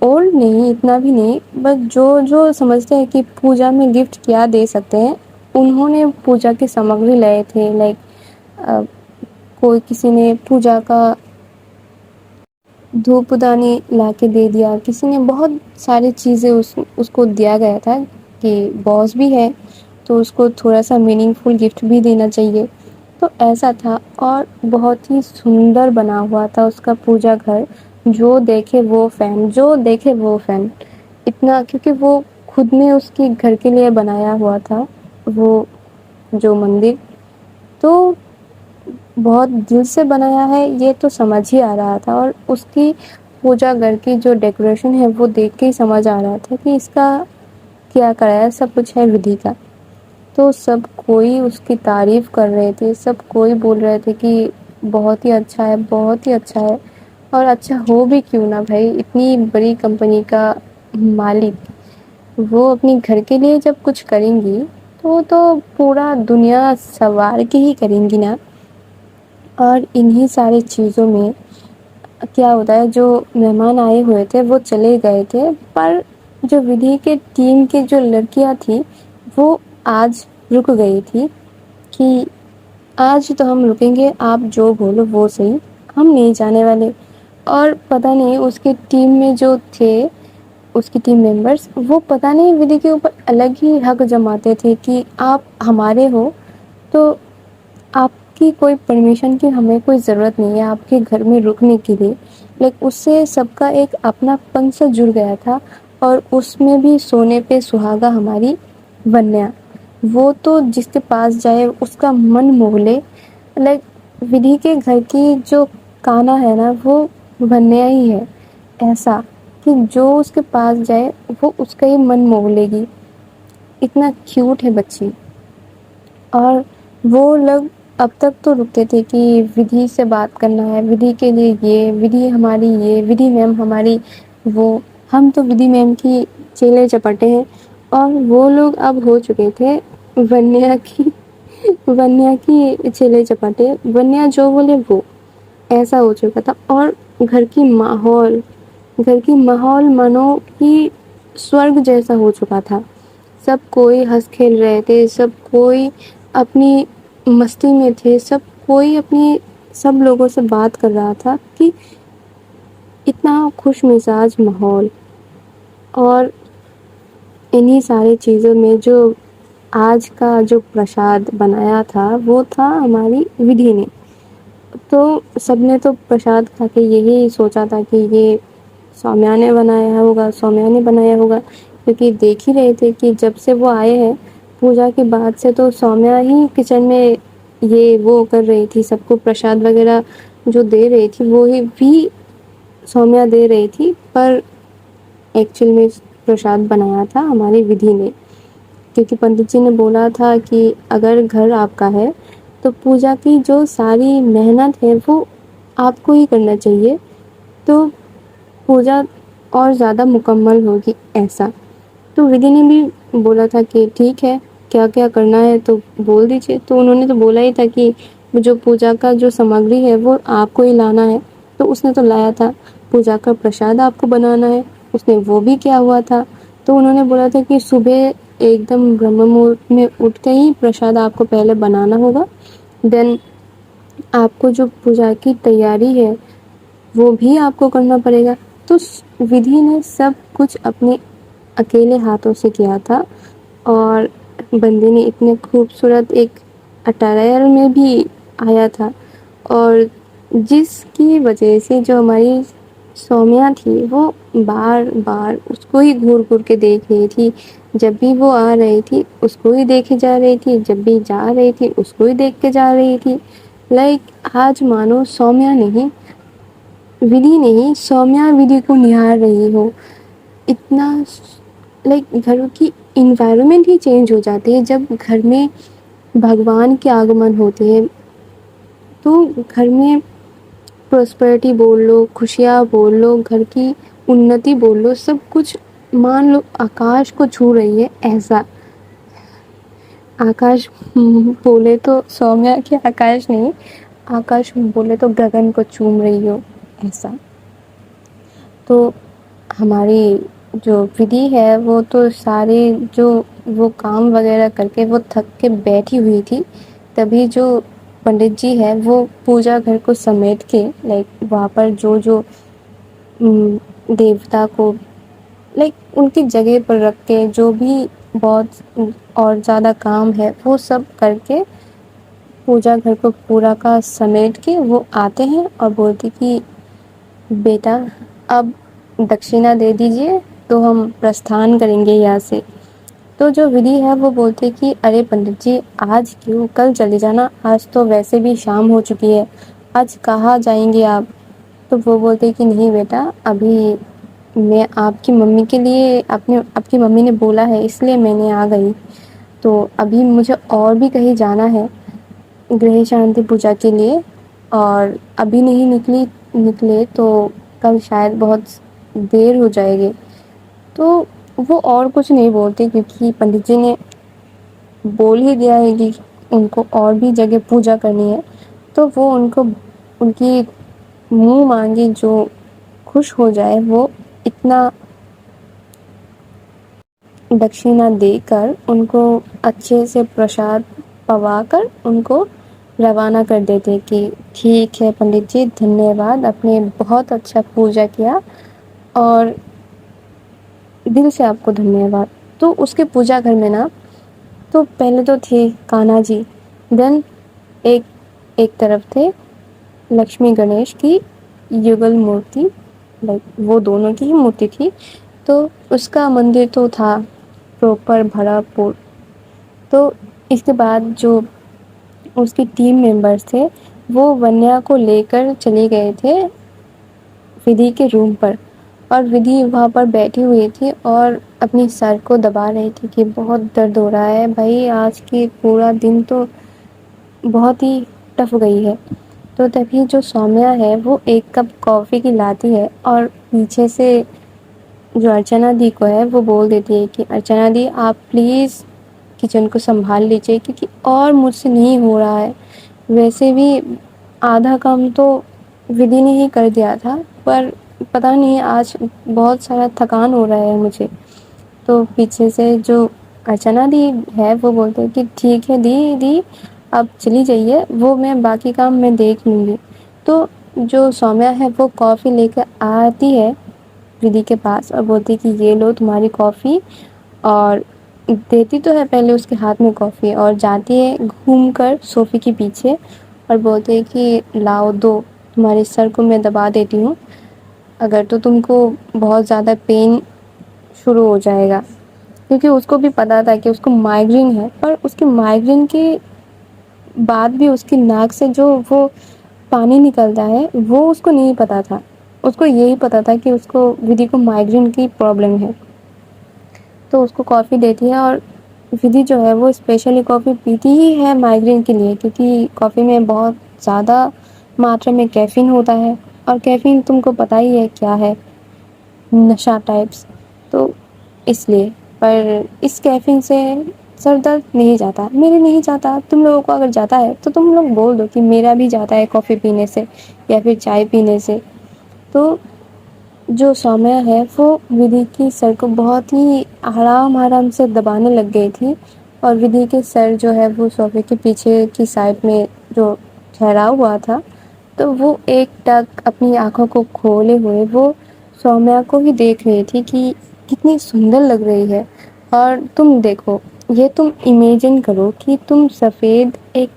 اولڈ نہیں اتنا بھی نہیں, بٹ جو سمجھتے ہیں کہ پوجا میں گفٹ کیا دے سکتے ہیں انہوں نے پوجا کی سامگری لائے تھے. لائک کوئی کسی نے پوجا کا دھوپ دانی لا کے دے دیا, کسی نے بہت ساری چیزیں اس کو دیا گیا تھا کہ باس بھی ہے تو اس کو تھوڑا سا میننگ فل گفٹ بھی دینا چاہیے. تو ایسا تھا, اور بہت ہی سندر بنا ہوا تھا اس کا پوجا گھر. جو دیکھے وہ فین اتنا, کیونکہ وہ خود نے اس کے گھر کے لیے بنایا ہوا تھا وہ جو مندر, تو بہت دل سے بنایا ہے یہ تو سمجھ ہی آ رہا تھا. اور اس کی پوجا گھر کی جو ڈیکوریشن ہے وہ دیکھ کے ہی سمجھ آ رہا تھا کہ اس کا کیا کرایا, سب کچھ ہے ودھی کا. تو سب کوئی اس کی تعریف کر رہے تھے، سب کوئی بول رہے تھے کہ بہت ہی اچھا ہے، بہت ہی اچھا ہے۔ اور اچھا ہو بھی کیوں نہ بھائی، اتنی بڑی کمپنی کا مالک وہ اپنی گھر کے لیے جب کچھ کریں گی تو پورا دنیا سنوار کے ہی کریں گی نا۔ اور انہی ساری چیزوں میں کیا ہوتا ہے، جو مہمان آئے ہوئے تھے وہ چلے گئے تھے، پر جو ودھی کے ٹیم کے جو لڑکیاں تھیں وہ آج رک گئی تھی کہ آج تو ہم رکیں گے، آپ جو بولو وہ صحیح، ہم نہیں جانے والے۔ اور پتہ نہیں اس کی ٹیم میں جو تھے، اس کی ٹیم ممبرس، وہ پتہ نہیں ودھی کے اوپر الگ ہی حق جماتے تھے کہ آپ ہمارے ہو تو آپ کی کوئی پرمیشن کی ہمیں کوئی ضرورت نہیں ہے آپ کے گھر میں رکنے کے لیے۔ لیکن اس سے سب کا ایک اپنا پن سا جڑ گیا تھا، اور اس میں بھی سونے پہ سہاگا ہماری ونیا۔ وہ تو جس کے پاس جائے اس کا من موہ لے۔ لائک ودھی کے گھر کی جو کانا ہے نا وہ ونیا ہی ہے، ایسا کہ جو اس کے پاس جائے وہ اس کا ہی من موہ لے گی۔ اتنا کیوٹ ہے بچی۔ اور وہ لوگ اب تک تو رکتے تھے کہ ودھی سے بات کرنا ہے، ودھی کے لیے یہ، ودھی ہماری یہ، ودھی میم ہماری وہ۔ ہم تو ودھی میم کی چیلے چپاٹے ہیں، اور وہ لوگ اب ہو چکے تھے ونیا کی چیلے چپاٹے۔ ونیا جو بولے وہ، ایسا ہو چکا تھا۔ اور گھر کی ماحول منو کی سورگ جیسا ہو چکا تھا۔ سب کوئی ہنس کھیل رہے تھے، سب کوئی اپنی مستی میں تھے، سب کوئی اپنی سب لوگوں سے بات کر رہا تھا کہ اتنا خوش مزاج ماحول۔ اور انہی ساری چیزوں میں جو آج کا جو پرساد بنایا تھا وہ تھا ہماری ودھی نے۔ تو سب نے تو پرساد کھا کے یہی سوچا تھا کہ یہ سومیا نے بنایا ہوگا، سومیا نے بنایا ہوگا، کیونکہ دیکھ ہی رہے تھے کہ جب سے وہ آئے ہیں پوجا کے بعد سے تو سومیا ہی کچن میں یہ وہ کر رہی تھی، سب کو پرساد وغیرہ جو دے رہی تھی وہی بھی سومیا دے رہی تھی، پر ایکچوئل میں پرساد بنایا تھا ہماری ودھی نے، کیونکہ پنڈت جی نے بولا تھا کہ اگر گھر آپ کا ہے تو پوجا کی جو ساری محنت ہے وہ آپ کو ہی کرنا چاہیے، تو پوجا اور زیادہ مکمل ہوگی ایسا۔ تو ودھی نے بھی بولا تھا کہ ٹھیک ہے، کیا کیا کرنا ہے تو بول دیجیے۔ تو انہوں نے تو بولا ہی تھا کہ جو پوجا کا جو سامگری ہے وہ آپ کو ہی لانا ہے، تو اس نے تو لایا تھا۔ پوجا کا پرساد آپ کو بنانا ہے، اس نے وہ بھی کیا ہوا تھا۔ تو انہوں نے بولا تھا کہ صبح ایک دم برہم مہورت میں اٹھ کے ہی پرساد آپ کو پہلے بنانا ہوگا، دین آپ کو جو پوجا کی تیاری ہے وہ بھی آپ کو کرنا پڑے گا۔ تو ودھی نے سب کچھ اپنے اکیلے ہاتھوں سے کیا تھا، اور بندے نے اتنے خوبصورت ایک اٹائر میں بھی آیا تھا، اور جس کی وجہ سے جو ہماری سومیا تھی وہ بار بار اس کو ہی گھور گھور کے دیکھ رہی تھی۔ جب بھی وہ آ رہی تھی اس کو ہی دیکھے جا رہی تھی، جب بھی جا رہی تھی اس کو ہی دیکھ کے جا رہی تھی۔ لائک آج مانو سومیا نہیں، ودھی نہیں، سومیا ودھی کو نہار رہی ہو۔ اتنا لائک گھر کی انوائرمنٹ ہی چینج ہو جاتی ہے جب گھر میں بھگوان کے آگمن ہوتے ہیں، تو گھر میں پراسپیرٹی بول لو، خوشیاں بول لو، گھر کی انتی بول لو، سب کچھ مان لو آکاش کو چھو رہی ہے ایسا۔ آکاش بولے تو سومیا کے آکاش نہیں، آکاش بولے تو گگن کو چوم رہی ہو ایسا۔ تو ہماری جو ودھی ہے وہ تو سارے جو وہ کام وغیرہ کر کے وہ تھک کے بیٹھی ہوئی تھی، تبھی جو پنڈت جی ہے وہ پوجا گھر کو سمیٹ کے لائک وہاں پر جو جو دیوتا کو لائک ان کی جگہ پر رکھ کے جو بھی بہت اور زیادہ کام ہے وہ سب کر کے پوجا گھر کو پورا کا سمیٹ کے وہ آتے ہیں اور بولتی کہ بیٹا اب دکشنا دے دیجئے تو ہم پرستھان کریں گے یہاں سے۔ تو جو ودھی ہے وہ بولتے کہ ارے پنڈت جی آج کیوں، کل چلے جانا، آج تو ویسے بھی شام ہو چکی ہے، آج کہاں جائیں گے آپ؟ تو وہ بولتے کہ نہیں بیٹا، ابھی میں آپ کی ممی کے لیے آپ کی ممی نے بولا ہے اس لیے میں نے آ گئی۔ تو ابھی مجھے اور بھی کہیں جانا ہے گرہ شانتی پوجا کے لیے، اور ابھی نہیں نکلے تو کل شاید بہت دیر ہو جائے گی۔ تو وہ اور کچھ نہیں بولتے کیونکہ پنڈت جی نے بول ہی دیا ہے کہ ان کو اور بھی جگہ پوجا کرنی ہے، تو وہ ان کی منہ مانگی جو خوش ہو جائے وہ اتنا دکشینہ دے کر ان کو اچھے سے پرساد پوا کر ان کو روانہ کر دیتے کہ ٹھیک ہے پنڈت جی، دھنیہ واد، آپ نے بہت اچھا پوجا کیا اور دل سے آپ کو دھنیہ واد۔ تو اس کے پوجا گھر میں نا، تو پہلے تو تھے کانا جی، دین ایک طرف تھے لکشمی گنیش کی یگل مورتی، وہ دونوں کی ہی مورتی تھی۔ تو اس کا مندر تو تھا پراپر بھرا پور۔ تو اس کے بعد جو اس کی ٹیم ممبرس تھے وہ ونیا کو لے کر چلے گئے تھے ودھی کے روم پر، اور ودھی وہاں پر بیٹھی ہوئی تھی اور اپنی سر کو دبا رہی تھی کہ بہت درد ہو رہا ہے بھائی، آج کی پورا دن تو بہت ہی ٹف گئی ہے۔ تو تبھی جو سومیا ہے وہ ایک کپ کافی کی لاتی ہے اور پیچھے سے جو ارچنا دی کو ہے وہ بول دیتی ہے کہ ارچنا دی آپ پلیز کچن کو سنبھال لیجیے کیونکہ اور مجھ سے نہیں ہو رہا ہے۔ ویسے بھی آدھا کام تو ودھی نے ہی کر دیا تھا، پر پتہ نہیں آج بہت سارا تھکان ہو رہا ہے مجھے۔ تو پیچھے سے جو ارچنا دی ہے وہ بولتے کہ ٹھیک ہے دی اب چلی جائیے، وہ میں باقی کام میں دیکھ لوں گی۔ تو جو سومیا ہے وہ کافی لے کر آتی ہے ودھی کے پاس اور بولتی کہ یہ لو تمہاری کافی، اور دیتی تو ہے پہلے اس کے ہاتھ میں کافی، اور جاتی ہے گھوم کر صوفی کے پیچھے اور بولتے ہیں کہ لاؤ دو، تمہارے سر کو میں دبا دیتی ہوں، اگر تو تم کو بہت زیادہ پین شروع ہو جائے گا۔ کیونکہ اس کو بھی پتا تھا کہ اس کو مائگرین ہے، پر اس کے مائگرین کے بعد بھی اس کی ناک سے جو وہ پانی نکلتا ہے وہ اس کو نہیں پتا تھا۔ اس کو یہی پتا تھا کہ اس کو ودھی کو مائگرین کی پرابلم ہے۔ تو اس کو کافی دیتی ہے، اور ودھی جو ہے وہ اسپیشلی کافی پیتی ہی ہے مائگرین کے لیے، کیونکہ کافی میں بہت زیادہ ماترا میں کیفین ہوتا ہے، اور کیفین تم کو پتہ ہی ہے کیا ہے، نشہ ٹائپس۔ تو اس لیے، پر اس کیفین سے سر درد نہیں جاتا، میرے نہیں جاتا، تم لوگوں کو اگر جاتا ہے تو تم لوگ بول دو کہ میرا بھی جاتا ہے کافی پینے سے یا پھر چائے پینے سے۔ تو جو سومیا ہے وہ ودھی کی سر کو بہت ہی آرام سے دبانے لگ گئی تھی، اور ودھی کے سر جو ہے وہ صوفے کے پیچھے کی سائڈ میں جو ٹھہرا ہوا تھا، تو وہ ایک ٹک اپنی آنکھوں کو کھولے ہوئے وہ سومیا کو ہی دیکھ رہی تھی کہ کتنی سندر لگ رہی ہے۔ اور تم دیکھو، یہ تم امیجن کرو کہ تم سفید ایک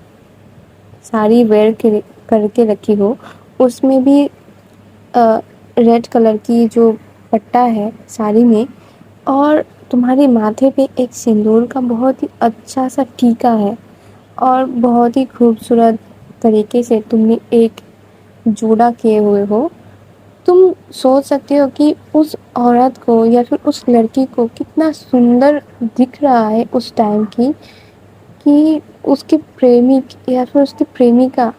ساڑی ویئر کر کے رکھی ہو، اس میں بھی ریڈ کلر کی جو پٹا ہے ساڑی میں، اور تمہارے ماتھے پہ ایک سندور کا بہت ہی اچھا سا ٹیکا ہے، اور بہت ہی خوبصورت طریقے سے تم نے ایک جوڑا کیے ہوئے ہو۔ تم سوچ سکتے ہو کہ اس عورت کو یا پھر اس لڑکی کو کتنا سندر دکھ رہا ہے اس ٹائم کی، کہ اس کے پریمی یا پھر اس کی پریمکا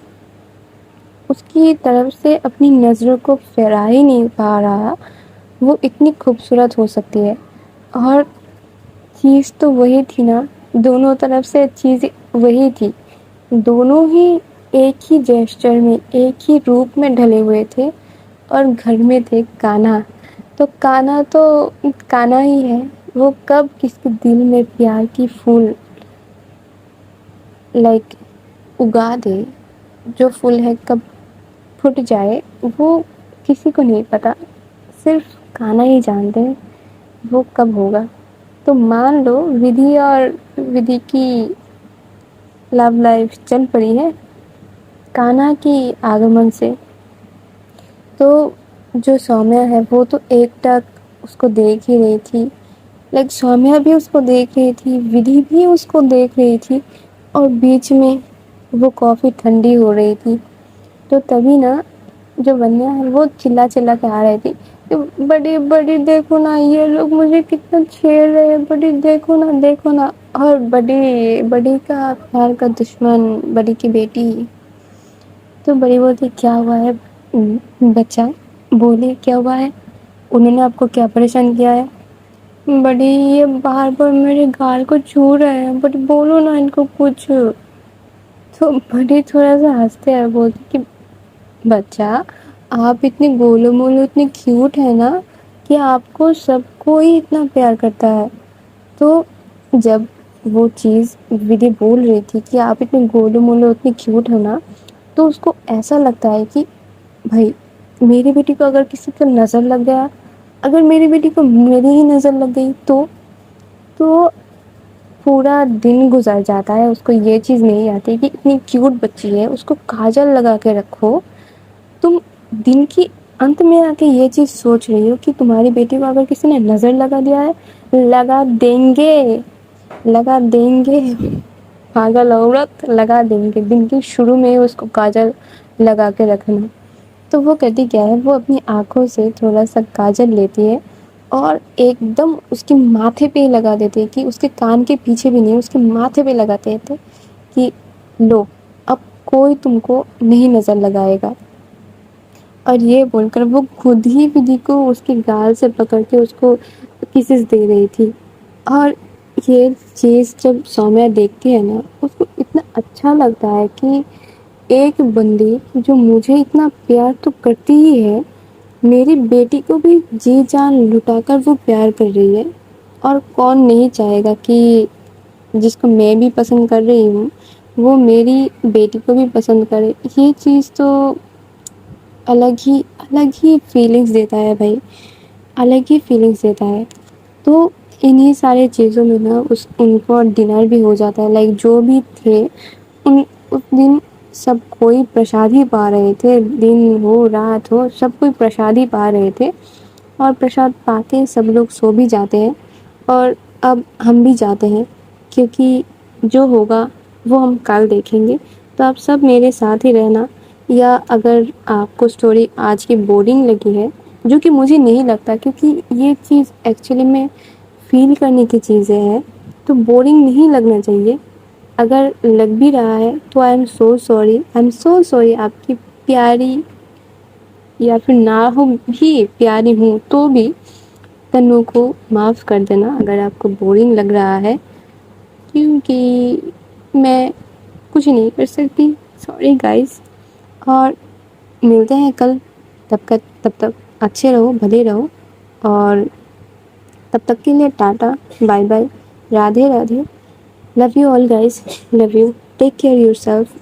اس کی طرف سے اپنی نظروں کو پھیرا ہی نہیں پا رہا، وہ اتنی خوبصورت ہو سکتی ہے۔ اور چیز تو وہی تھی نا، دونوں طرف سے چیز وہی تھی، دونوں ہی ایک ہی جیسچر میں ایک ہی روپ میں ڈھلے ہوئے تھے، اور گھر میں تھے کانا۔ تو کانا ہی ہے، وہ کب کس کے دل میں پیار کی پھول اگا دے، جو پھول ہے کب پھٹ جائے وہ کسی کو نہیں پتا، صرف کانا ہی جانتے ہیں وہ کب ہوگا۔ تو مان لو ودھی اور ودھی کی لو لائف چل پڑی ہے کانا کی آگمن سے۔ تو جو سومیا ہے وہ تو ایک ٹک اس کو دیکھ ہی رہی تھی، سومیا بھی اس کو دیکھ رہی تھی، ودھی بھی اس کو دیکھ رہی تھی، اور بیچ میں وہ کافی ٹھنڈی ہو رہی تھی۔ تو تبھی نا جو ونیا ہے وہ چلا کے آ رہی تھی کہ بڑی دیکھو نا، یہ لوگ مجھے کتنا چھیڑ رہے ہیں، بڑی دیکھو نا۔ اور بڑی بڑی کا پیار کا دشمن بڑی کی بیٹی. تو بڑی بولتی کیا ہوا ہے بچہ, بولے کیا ہوا ہے, انہوں نے آپ کو کیا پریشان کیا ہے. بڑی یہ بار بار میرے گال کو چھو رہے ہیں, بٹ بولو نا ان کو کچھ. تو بڑی تھوڑا سا ہنستے ہیں, بولتی کہ بچہ آپ اتنے گولو مولو اتنے کیوٹ ہے نا کہ آپ کو سب کوئی اتنا پیار کرتا ہے. تو جب وہ چیز ودی بول رہی تھی کہ آپ اتنے گولو مولو اتنے کیوٹ ہو نا, تو اس کو ایسا لگتا ہے کہ بھائی میری بیٹی کو اگر کسی کا نظر لگ گیا, اگر میری بیٹی کو میری ہی نظر لگ گئی تو پورا دن گزر جاتا ہے. اس کو یہ چیز نہیں آتی کہ اتنی کیوٹ بچی ہے, اس کو کاجل لگا کے رکھو. تم دن کی انت میں آ کے یہ چیز سوچ رہی ہو کہ تمہاری بیٹی کو اگر کسی نے نظر لگا دیا ہے, لگا دیں گے پاگل عورت, لگا دیں گے. دن کے شروع میں اس کو کاجل لگا کے رکھنا. تو وہ کرتی کیا ہے, وہ اپنی آنکھوں سے تھوڑا سا کاجل لیتی ہے اور ایک دم اس کے ماتھے پہ لگا دیتے, کہ اس کے کان کے پیچھے بھی نہیں, اس کے ماتھے پہ لگاتے تھے کہ لو اب کوئی تم کو نہیں نظر لگائے گا. اور یہ بول کر وہ خود ہی ودی کو اس کے گال سے پکڑ کے اس کو کسز دے رہی تھی. اور یہ چیز جب سومیہ دیکھتی ہے نا, اس کو اتنا اچھا لگتا ہے کہ ایک بندی جو مجھے اتنا پیار تو کرتی ہی ہے, میری بیٹی کو بھی جی جان لٹا کر وہ پیار کر رہی ہے. اور کون نہیں چاہے گا کہ جس کو میں بھی پسند کر رہی ہوں وہ میری بیٹی کو بھی پسند کرے. یہ چیز تو الگ ہی فیلنگس دیتا ہے بھائی, الگ ہی فیلنگس دیتا ہے. تو انہی سارے چیزوں میں نا ان کو ڈنر بھی ہو جاتا ہے. لائک جو بھی تھے اس دن سب کوئی پرساد ہی پا رہے تھے, دن ہو رات ہو سب کوئی پرساد ہی پا رہے تھے. اور پرساد پا کے سب لوگ سو بھی جاتے ہیں, اور اب ہم بھی جاتے ہیں کیونکہ جو ہوگا وہ ہم کل دیکھیں گے. تو آپ سب میرے ساتھ ہی رہنا. یا اگر آپ کو اسٹوری آج کی بورنگ لگی ہے, جو کہ مجھے نہیں لگتا کیونکہ یہ چیز ایکچولی میں فیل کرنے کی چیزیں ہیں, تو بورنگ نہیں لگنا چاہیے. اگر لگ بھی رہا ہے تو آئی ایم سو سوری آپ کی پیاری, یا پھر نہ ہو بھی پیاری ہوں تو بھی تنو کو معاف کر دینا اگر آپ کو بورنگ لگ رہا ہے, کیونکہ میں کچھ نہیں کر سکتی. Sorry guys. اور ملتے ہیں کل, تب تک اچھے رہو, بھلے رہو, اور تب تک کے لیے ta-ta, bye bye, Radhe Radhe. Love you all guys, love you, take care your self.